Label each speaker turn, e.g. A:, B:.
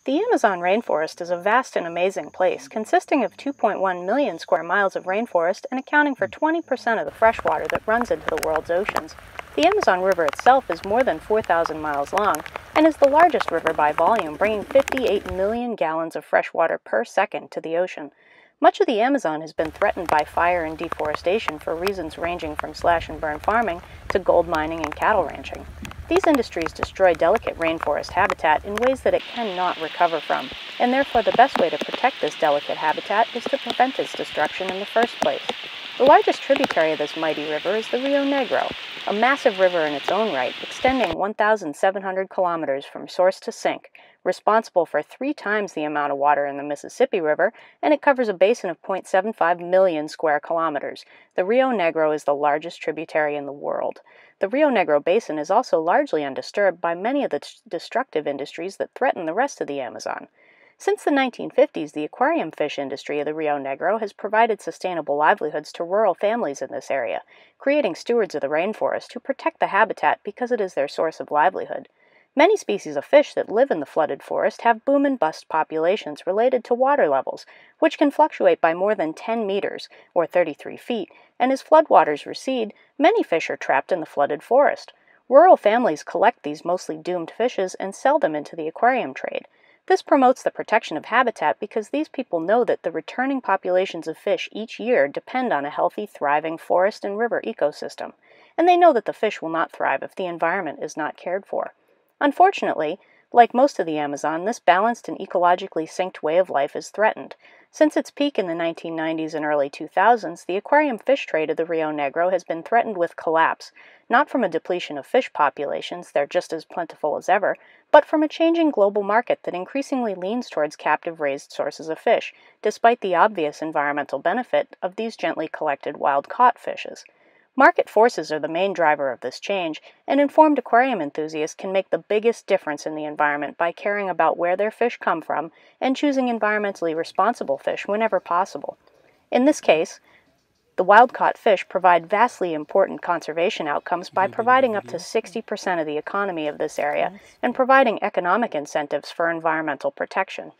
A: The Amazon rainforest is a vast and amazing place, consisting of 2.1 million square miles of rainforest and accounting for 20% of the fresh water that runs into the world's oceans. The Amazon River itself is more than 4,000 miles long and is the largest river by volume, bringing 58 million gallons of fresh water per second to the ocean. Much of the Amazon has been threatened by fire and deforestation for reasons ranging from slash-and-burn farming to gold mining and cattle ranching. These industries destroy delicate rainforest habitat in ways that it cannot recover from, and therefore the best way to protect this delicate habitat is to prevent its destruction in the first place. The largest tributary of this mighty river is the Rio Negro, a massive river in its own right, extending 1,700 kilometers from source to sink, responsible for 3 times the amount of water in the Mississippi River, and it covers a basin of 0.75 million square kilometers. The Rio Negro is the largest tributary in the world. The Rio Negro basin is also largely undisturbed by many of the destructive industries that threaten the rest of the Amazon. Since the 1950s, the aquarium fish industry of the Rio Negro has provided sustainable livelihoods to rural families in this area, creating stewards of the rainforest who protect the habitat because it is their source of livelihood. Many species of fish that live in the flooded forest have boom and bust populations related to water levels, which can fluctuate by more than 10 meters, or 33 feet, and as floodwaters recede, many fish are trapped in the flooded forest. Rural families collect these mostly doomed fishes and sell them into the aquarium trade. This promotes the protection of habitat because these people know that the returning populations of fish each year depend on a healthy, thriving forest and river ecosystem, and they know that the fish will not thrive if the environment is not cared for. Unfortunately, like most of the Amazon, this balanced and ecologically synced way of life is threatened. Since its peak in the 1990s and early 2000s, the aquarium fish trade of the Rio Negro has been threatened with collapse, not from a depletion of fish populations, they're just as plentiful as ever, but from a changing global market that increasingly leans towards captive-raised sources of fish, despite the obvious environmental benefit of these gently collected wild-caught fishes. Market forces are the main driver of this change, and informed aquarium enthusiasts can make the biggest difference in the environment by caring about where their fish come from and choosing environmentally responsible fish whenever possible. In this case, the wild-caught fish provide vastly important conservation outcomes by providing up to 60% of the economy of this area and providing economic incentives for environmental protection.